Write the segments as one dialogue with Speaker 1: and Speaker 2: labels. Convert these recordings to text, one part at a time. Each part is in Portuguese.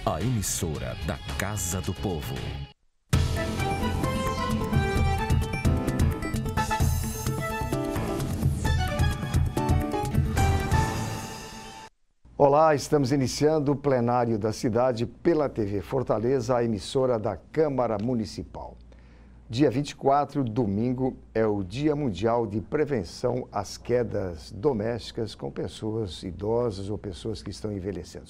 Speaker 1: a emissora da Casa do Povo.
Speaker 2: Olá, estamos iniciando o plenário da cidade pela TV Fortaleza, a emissora da Câmara Municipal. Dia 24, domingo, é o Dia Mundial de Prevenção às Quedas Domésticas com pessoas idosas ou pessoas que estão envelhecendo.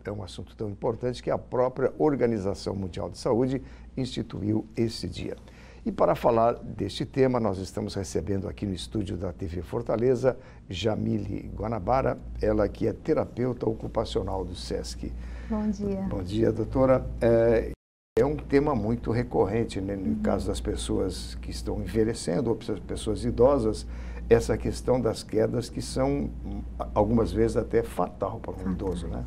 Speaker 2: É um assunto tão importante que a própria Organização Mundial de Saúde instituiu esse dia. E para falar deste tema, nós estamos recebendo aqui no estúdio da TV Fortaleza, Jamile Guanabara, ela que é terapeuta ocupacional do SESC.
Speaker 3: Bom dia.
Speaker 2: Bom dia, doutora. É um tema muito recorrente, né, no caso das pessoas que estão envelhecendo ou pessoas idosas, essa questão das quedas que são, algumas vezes, até fatal para um idoso, né?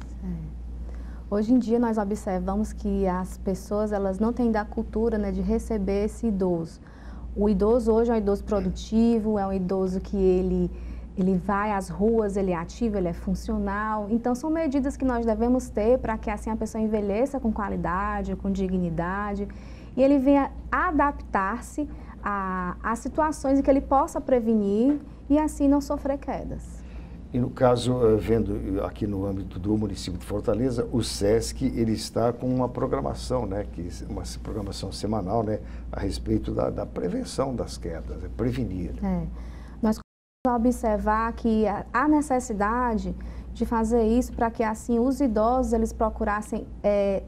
Speaker 3: Hoje em dia nós observamos que as pessoas elas não têm da cultura, né, de receber esse idoso. O idoso hoje é um idoso produtivo, é um idoso que ele vai às ruas, ele é ativo, ele é funcional. Então são medidas que nós devemos ter para que assim a pessoa envelheça com qualidade, com dignidade e ele venha adaptar-se a situações em que ele possa prevenir e assim não sofrer quedas.
Speaker 2: E no caso, vendo aqui no âmbito do município de Fortaleza, o SESC ele está com uma programação, né, uma programação semanal, né, a respeito da prevenção das quedas, prevenir.
Speaker 3: Nós começamos a observar que há necessidade de fazer isso para que assim os idosos eles procurassem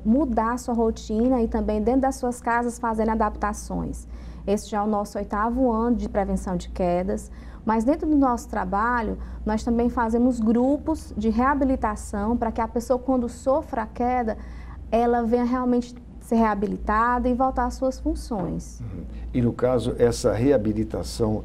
Speaker 3: mudar a sua rotina e também dentro das suas casas fazerem adaptações. Esse já é o nosso 8º ano de prevenção de quedas. Mas dentro do nosso trabalho, nós também fazemos grupos de reabilitação para que a pessoa, quando sofra a queda, ela venha realmente ser reabilitada e voltar às suas funções.
Speaker 2: E no caso, essa reabilitação,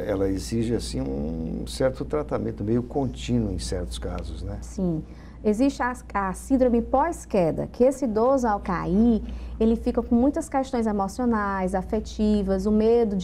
Speaker 2: ela exige assim um certo tratamento meio contínuo em certos casos, né?
Speaker 3: Sim. Existe a síndrome pós-queda, que esse idoso, ao cair, ele fica com muitas questões emocionais, afetivas, o medo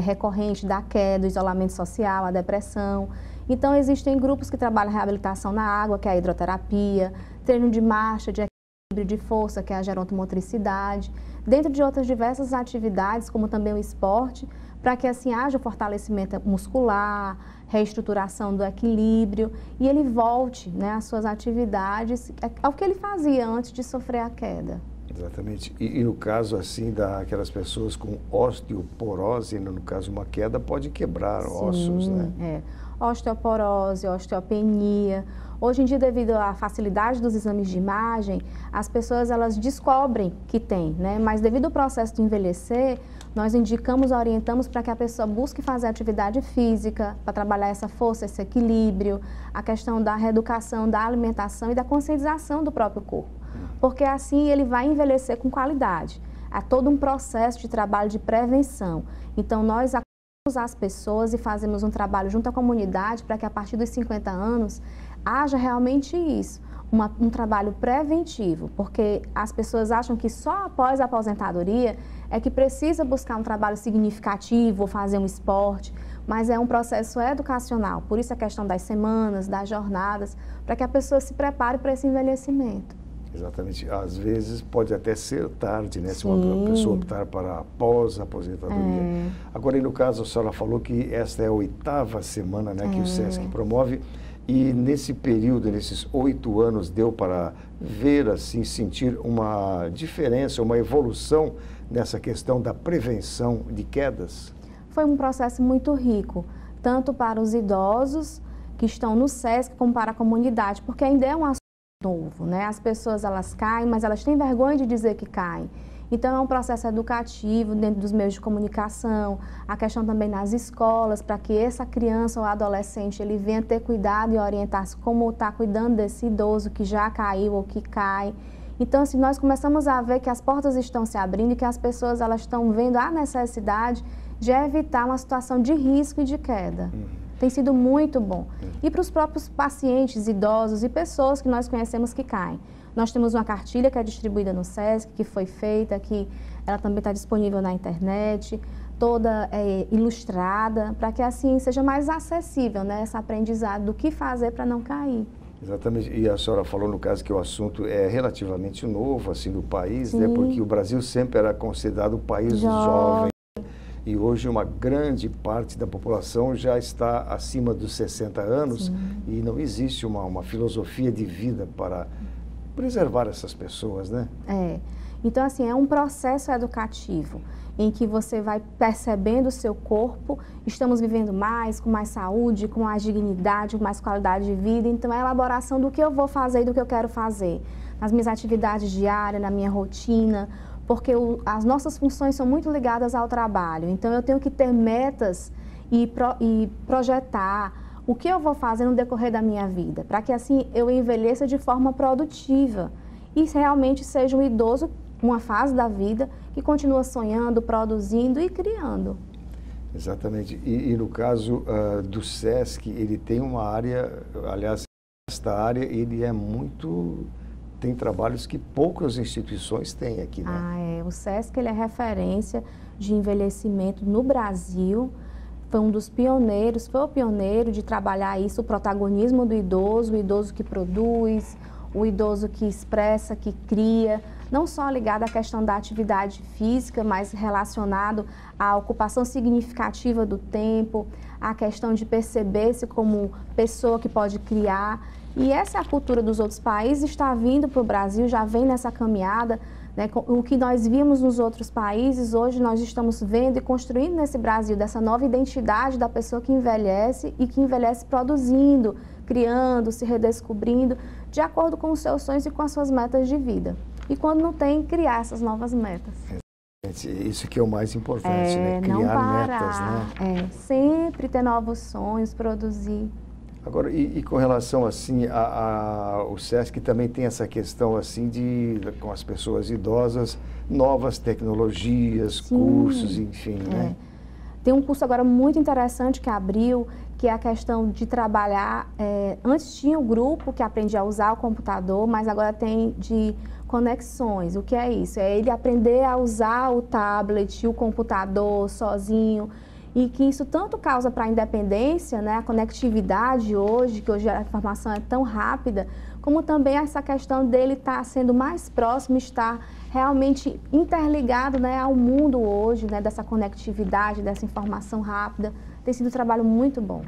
Speaker 3: recorrente da queda, o isolamento social, a depressão. Então, existem grupos que trabalham reabilitação na água, que é a hidroterapia, treino de marcha, de equilíbrio de força, que é a gerontomotricidade, dentro de outras diversas atividades, como também o esporte, para que assim haja o fortalecimento muscular, reestruturação do equilíbrio e ele volte, né, às suas atividades, ao que ele fazia antes de sofrer a queda.
Speaker 2: Exatamente. E no caso assim daquelas pessoas com osteoporose, no caso uma queda pode quebrar ossos, né?
Speaker 3: Osteoporose, osteopenia. Hoje em dia, devido à facilidade dos exames de imagem, as pessoas elas descobrem que tem, né? Mas devido ao processo de envelhecer, nós indicamos, orientamos para que a pessoa busque fazer atividade física, para trabalhar essa força, esse equilíbrio, a questão da reeducação, da alimentação e da conscientização do próprio corpo. Porque assim ele vai envelhecer com qualidade. Há todo um processo de trabalho de prevenção. Então, nós acolhemos as pessoas e fazemos um trabalho junto à comunidade para que a partir dos 50 anos haja realmente isso, um trabalho preventivo, porque as pessoas acham que só após a aposentadoria é que precisa buscar um trabalho significativo ou fazer um esporte, mas é um processo educacional, por isso a questão das semanas, das jornadas, para que a pessoa se prepare para esse envelhecimento.
Speaker 2: Exatamente. Às vezes pode até ser tarde, né? Se uma pessoa optar para pós-aposentadoria. Agora, e no caso, a senhora falou que esta é a 8ª semana, né, que o SESC promove. E nesse período, nesses 8 anos, deu para ver, assim, sentir uma diferença, uma evolução nessa questão da prevenção de quedas?
Speaker 3: Foi um processo muito rico, tanto para os idosos que estão no SESC, como para a comunidade, porque ainda é um assunto novo, né? As pessoas, elas caem, mas elas têm vergonha de dizer que caem. Então, é um processo educativo dentro dos meios de comunicação, a questão também nas escolas, para que essa criança ou adolescente, ele venha ter cuidado e orientar-se como está cuidando desse idoso que já caiu ou que cai. Então, assim, nós começamos a ver que as portas estão se abrindo e que as pessoas, elas estão vendo a necessidade de evitar uma situação de risco e de queda. Tem sido muito bom. E para os próprios pacientes, idosos e pessoas que nós conhecemos que caem. Nós temos uma cartilha que é distribuída no SESC, que foi feita, que ela também está disponível na internet, toda ilustrada, para que assim seja mais acessível, né, esse aprendizado do que fazer para não cair.
Speaker 2: Exatamente, e a senhora falou no caso que o assunto é relativamente novo assim no país,
Speaker 3: Sim.
Speaker 2: né? Porque o Brasil sempre era considerado um país jovem e hoje uma grande parte da população já está acima dos 60 anos. Sim. E não existe uma filosofia de vida para preservar essas pessoas, né?
Speaker 3: Então assim, é um processo educativo em que você vai percebendo o seu corpo, estamos vivendo mais, com mais saúde, com mais dignidade, com mais qualidade de vida. Então, é a elaboração do que eu vou fazer e do que eu quero fazer, nas minhas atividades diárias, na minha rotina, porque as nossas funções são muito ligadas ao trabalho. Então, eu tenho que ter metas e projetar o que eu vou fazer no decorrer da minha vida, para que assim eu envelheça de forma produtiva e realmente seja um idoso, uma fase da vida que continua sonhando, produzindo e criando.
Speaker 2: Exatamente. E no caso do SESC, ele tem uma área, aliás, esta área, ele é muito... tem trabalhos que poucas instituições têm aqui, né?
Speaker 3: O SESC, ele é referência de envelhecimento no Brasil, foi um dos pioneiros, foi o pioneiro de trabalhar isso, o protagonismo do idoso, o idoso que produz, o idoso que expressa, que cria, não só ligado à questão da atividade física, mas relacionado à ocupação significativa do tempo, à questão de perceber-se como pessoa que pode criar. E essa é a cultura dos outros países, está vindo para o Brasil, já vem nessa caminhada, né? O que nós vimos nos outros países, hoje nós estamos vendo e construindo nesse Brasil, dessa nova identidade da pessoa que envelhece e que envelhece produzindo, criando, se redescobrindo, de acordo com os seus sonhos e com as suas metas de vida. E quando não tem, criar essas novas metas.
Speaker 2: Isso que é o mais importante, né? Criar
Speaker 3: não parar,
Speaker 2: metas, né?
Speaker 3: Sempre ter novos sonhos, produzir.
Speaker 2: Agora, e com relação assim o SESC também tem essa questão assim com as pessoas idosas, novas tecnologias,
Speaker 3: Sim.
Speaker 2: cursos, enfim, né?
Speaker 3: Tem um curso agora muito interessante que abriu, que é a questão de trabalhar, antes tinha o grupo que aprendia a usar o computador, mas agora tem de conexões. O que é isso? É ele aprender a usar o tablet, o computador sozinho, e que isso tanto causa para a independência, né, a conectividade hoje, que hoje a informação é tão rápida, como também essa questão dele estar sendo mais próximo, estar realmente interligado, né, ao mundo hoje, né, dessa conectividade, dessa informação rápida. Tem sido um trabalho muito bom.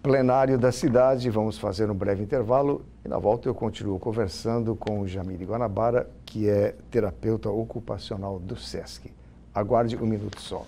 Speaker 2: Plenário da cidade, vamos fazer um breve intervalo e na volta eu continuo conversando com o Jamile Guanabara, que é terapeuta ocupacional do SESC. Aguarde um minuto só.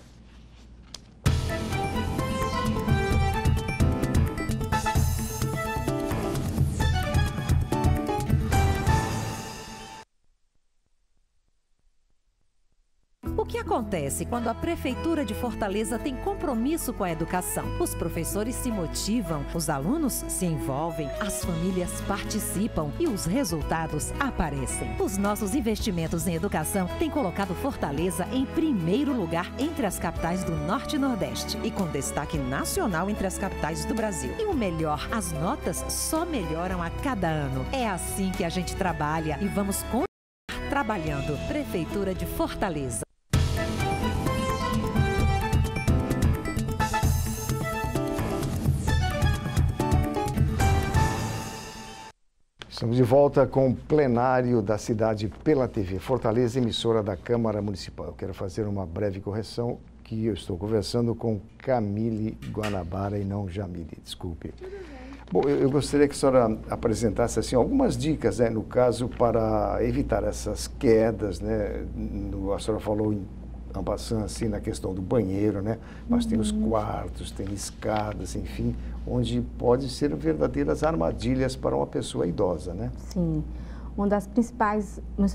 Speaker 4: O que acontece quando a Prefeitura de Fortaleza tem compromisso com a educação? Os professores se motivam, os alunos se envolvem, as famílias participam e os resultados aparecem. Os nossos investimentos em educação têm colocado Fortaleza em primeiro lugar entre as capitais do Norte e Nordeste e com destaque nacional entre as capitais do Brasil. E o melhor, as notas só melhoram a cada ano. É assim que a gente trabalha e vamos continuar trabalhando. Prefeitura de Fortaleza.
Speaker 2: Estamos de volta com o plenário da cidade pela TV Fortaleza, emissora da Câmara Municipal. Eu quero fazer uma breve correção, que eu estou conversando com Camille Guanabara e não Jamile, desculpe. Bom, eu gostaria que a senhora apresentasse assim, algumas dicas, né, no caso, para evitar essas quedas, né? A senhora falou en passant, assim, na questão do banheiro, né? Mas tem os quartos, tem escadas, enfim, onde pode ser verdadeiras armadilhas para uma pessoa idosa, né?
Speaker 3: Sim. Um dos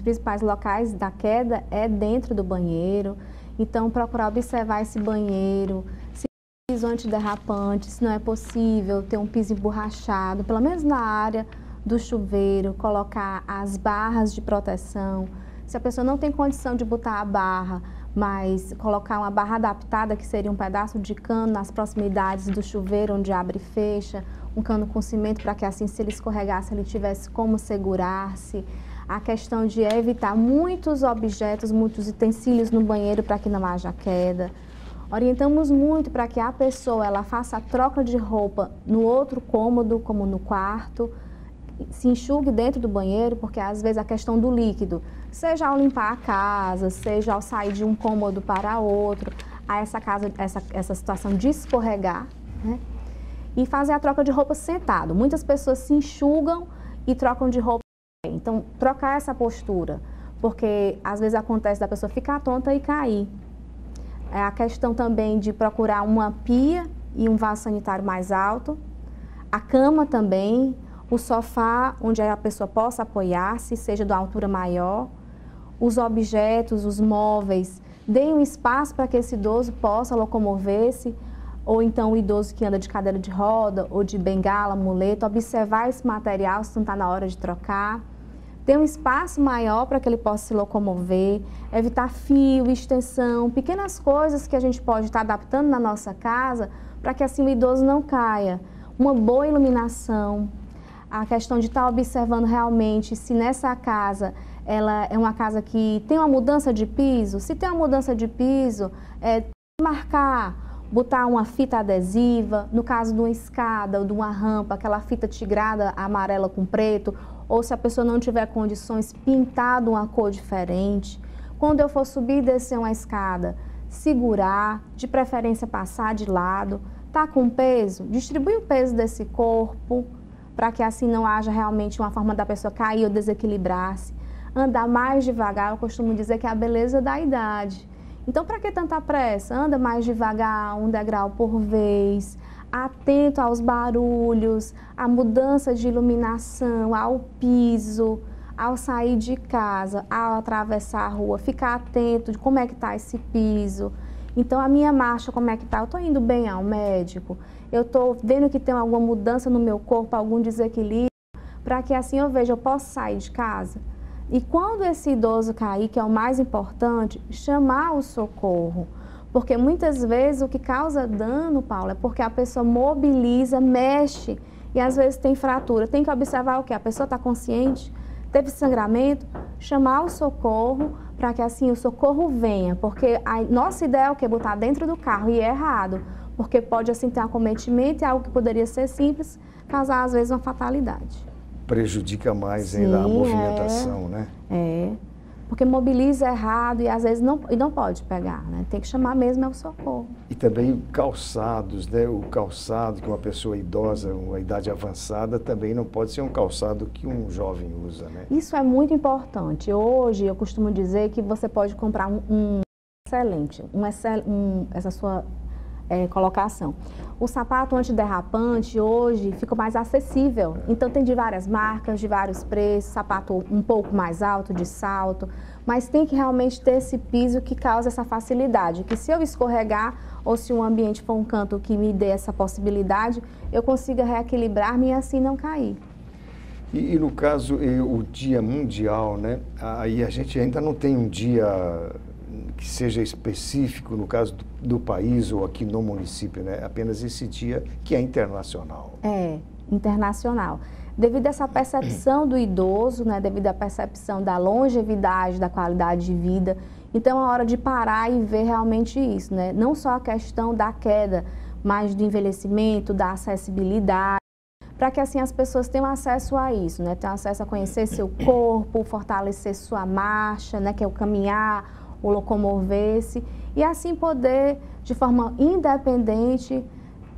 Speaker 3: principais locais da queda é dentro do banheiro. Então, procurar observar esse banheiro, se tem piso antiderrapante, se não é possível ter um piso emborrachado, pelo menos na área do chuveiro, colocar as barras de proteção. Se a pessoa não tem condição de botar a barra, mas colocar uma barra adaptada, que seria um pedaço de cano nas proximidades do chuveiro, onde abre e fecha, um cano com cimento para que assim, se ele escorregasse, ele tivesse como segurar-se. A questão de evitar muitos objetos, muitos utensílios no banheiro para que não haja queda. Orientamos muito para que a pessoa ela faça a troca de roupa no outro cômodo, como no quarto, se enxugue dentro do banheiro, porque às vezes a questão do líquido, seja ao limpar a casa, seja ao sair de um cômodo para outro, há essa situação de escorregar, né? E fazer a troca de roupa sentado. Muitas pessoas se enxugam e trocam de roupa. Então, trocar essa postura, porque às vezes acontece da pessoa ficar tonta e cair. É a questão também de procurar uma pia e um vaso sanitário mais alto, a cama também, o sofá onde a pessoa possa apoiar-se, seja de uma altura maior, os objetos, os móveis, deem um espaço para que esse idoso possa locomover-se, ou então o idoso que anda de cadeira de roda ou de bengala, muleta, observar esse material se não está na hora de trocar, ter um espaço maior para que ele possa se locomover, evitar fio, extensão, pequenas coisas que a gente pode estar adaptando na nossa casa para que assim o idoso não caia. Uma boa iluminação, a questão de estar observando realmente se nessa casa ela é uma casa que tem uma mudança de piso, se tem uma mudança de piso, marcar, botar uma fita adesiva, no caso de uma escada ou de uma rampa, aquela fita tigrada amarela com preto, ou se a pessoa não tiver condições, pintar de uma cor diferente. Quando eu for subir e descer uma escada, segurar, de preferência passar de lado, tá com peso, distribuir o peso desse corpo, para que assim não haja realmente uma forma da pessoa cair ou desequilibrar-se. Andar mais devagar, eu costumo dizer que é a beleza da idade. Então, para que tanta pressa? Anda mais devagar, um degrau por vez, atento aos barulhos, à mudança de iluminação, ao piso, ao sair de casa, ao atravessar a rua, ficar atento de como é que está esse piso. Então, a minha marcha, como é que está? Eu estou indo bem ao médico? Eu estou vendo que tem alguma mudança no meu corpo, algum desequilíbrio, para que assim eu veja, eu posso sair de casa? E quando esse idoso cair, que é o mais importante, chamar o socorro. Porque muitas vezes o que causa dano, Paulo, é porque a pessoa mobiliza, mexe e às vezes tem fratura. Tem que observar o quê? A pessoa está consciente, teve sangramento, chamar o socorro para que assim o socorro venha. Porque a nossa ideia é o quê? Botar dentro do carro e é errado. Porque pode assim ter um acometimento e algo que poderia ser simples, causar às vezes uma fatalidade.
Speaker 2: Prejudica mais ainda a movimentação, né?
Speaker 3: Porque mobiliza errado e às vezes não pode pegar, né? Tem que chamar mesmo o socorro.
Speaker 2: E também calçados, né? O calçado que uma pessoa idosa, uma idade avançada, também não pode ser um calçado que um jovem usa, né?
Speaker 3: Isso é muito importante. Hoje eu costumo dizer que você pode comprar essa sua colocação. O sapato antiderrapante hoje fica mais acessível, então tem de várias marcas, de vários preços, sapato um pouco mais alto, de salto, mas tem que realmente ter esse piso que causa essa facilidade, que se eu escorregar ou se o ambiente for um canto que me dê essa possibilidade, eu consiga reequilibrar-me e assim não cair.
Speaker 2: E no caso, o Dia Mundial, né? Aí a gente ainda não tem um dia que seja específico, no caso do país ou aqui no município, né? Apenas esse dia que é internacional.
Speaker 3: É, internacional. Devido a essa percepção do idoso, né? Devido à percepção da longevidade, da qualidade de vida, então é hora de parar e ver realmente isso, né? Não só a questão da queda, mas do envelhecimento, da acessibilidade, para que assim as pessoas tenham acesso a isso, né? Tenham acesso a conhecer seu corpo, fortalecer sua marcha, né? Que é o caminhar, o locomover-se e assim poder, de forma independente,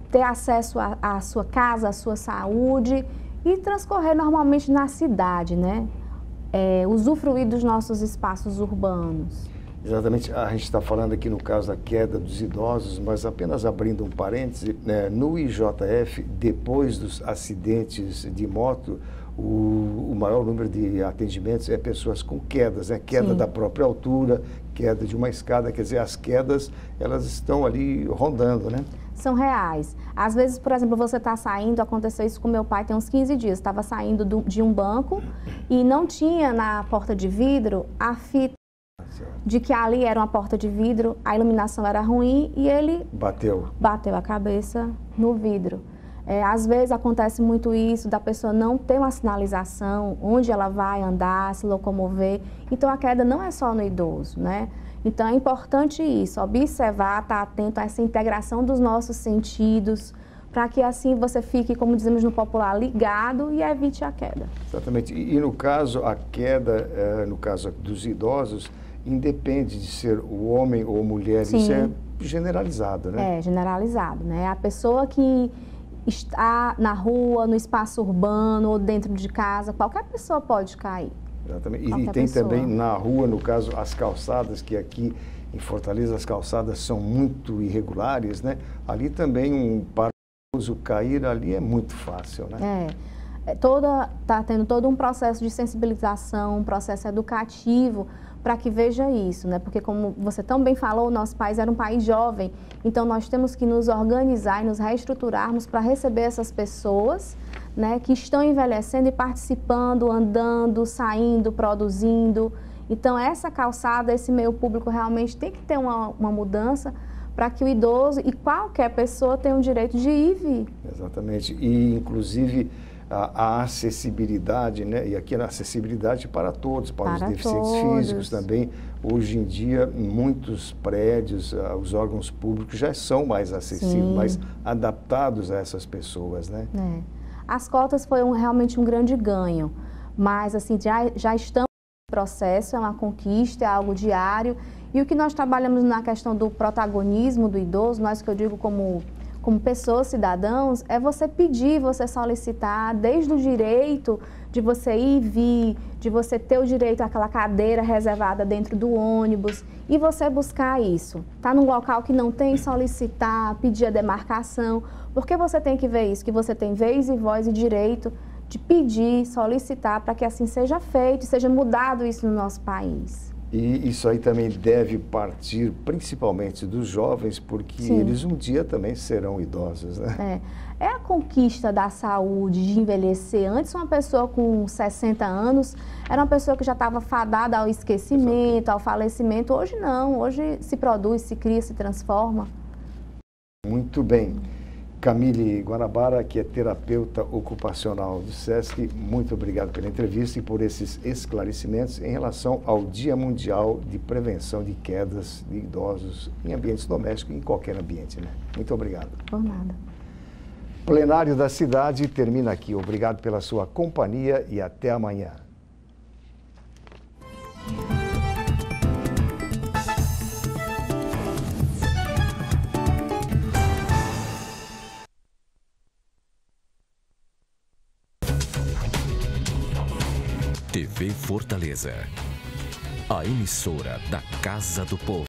Speaker 3: ter acesso à sua casa, à sua saúde e transcorrer normalmente na cidade, né? Usufruir dos nossos espaços urbanos.
Speaker 2: Exatamente, a gente está falando aqui no caso da queda dos idosos, mas apenas abrindo um parêntese, né, no IJF, depois dos acidentes de moto, o maior número de atendimentos é pessoas com quedas, né? Queda da própria altura, queda de uma escada, quer dizer, as quedas, elas estão ali rondando, né?
Speaker 3: São reais. Às vezes, por exemplo, você está saindo, aconteceu isso com meu pai tem uns 15 dias, estava saindo de um banco e não tinha na porta de vidro a fita de que ali era uma porta de vidro, a iluminação era ruim e ele bateu a cabeça no vidro. Às vezes acontece muito isso, da pessoa não ter uma sinalização onde ela vai andar, se locomover. Então a queda não é só no idoso, né? Então é importante isso, observar, estar atento a essa integração dos nossos sentidos, para que assim você fique, como dizemos no popular, ligado e evite a queda.
Speaker 2: Exatamente. E no caso, a queda, no caso dos idosos, independe de ser o homem ou mulher,
Speaker 3: Sim.
Speaker 2: Isso é generalizado, né?
Speaker 3: É, generalizado, né? A pessoa que está na rua, no espaço urbano ou dentro de casa, qualquer pessoa pode cair.
Speaker 2: Exatamente. E
Speaker 3: Qualquer
Speaker 2: tem
Speaker 3: pessoa.
Speaker 2: também na rua, no caso, as calçadas, que aqui em Fortaleza as calçadas são muito irregulares, né? Ali também um parafuso cair ali é muito fácil, né?
Speaker 3: Está tendo todo um processo de sensibilização, um processo educativo para que veja isso, né? Porque como você tão bem falou, o nosso país era um país jovem, então nós temos que nos organizar e nos reestruturarmos para receber essas pessoas, né, que estão envelhecendo e participando, andando, saindo, produzindo. Então essa calçada, esse meio público realmente tem que ter uma mudança para que o idoso e qualquer pessoa tenha o direito de ir e vir.
Speaker 2: Exatamente. E, inclusive, a acessibilidade, né? E aqui a acessibilidade para todos, para os deficientes físicos também. Hoje em dia, muitos prédios, os órgãos públicos já são mais acessíveis,
Speaker 3: Sim.
Speaker 2: mais adaptados a essas pessoas, né?
Speaker 3: As cotas foi realmente um grande ganho, mas assim, já estamos no processo, é uma conquista, é algo diário. E o que nós trabalhamos na questão do protagonismo do idoso, nós que eu digo como pessoas, cidadãos, é você pedir, você solicitar, desde o direito de você ir e vir, de você ter o direito àquela cadeira reservada dentro do ônibus e você buscar isso. Tá num local que não tem, solicitar, pedir a demarcação, porque você tem que ver isso, que você tem vez e voz e direito de pedir, solicitar para que assim seja feito, seja mudado isso no nosso país.
Speaker 2: E isso aí também deve partir principalmente dos jovens, porque
Speaker 3: Sim.
Speaker 2: eles um dia também serão idosos, né?
Speaker 3: É a conquista da saúde, de envelhecer. Antes, uma pessoa com 60 anos era uma pessoa que já estava fadada ao esquecimento, ao falecimento. Hoje não, hoje se produz, se cria, se transforma.
Speaker 2: Muito bem. Camille Guanabara, que é terapeuta ocupacional do SESC, muito obrigado pela entrevista e por esses esclarecimentos em relação ao Dia Mundial de Prevenção de Quedas de Idosos em ambientes domésticos, em qualquer ambiente, né? Muito obrigado.
Speaker 3: Por nada.
Speaker 2: Plenário da Cidade termina aqui. Obrigado pela sua companhia e até amanhã.
Speaker 1: TV Fortaleza, a emissora da Casa do Povo.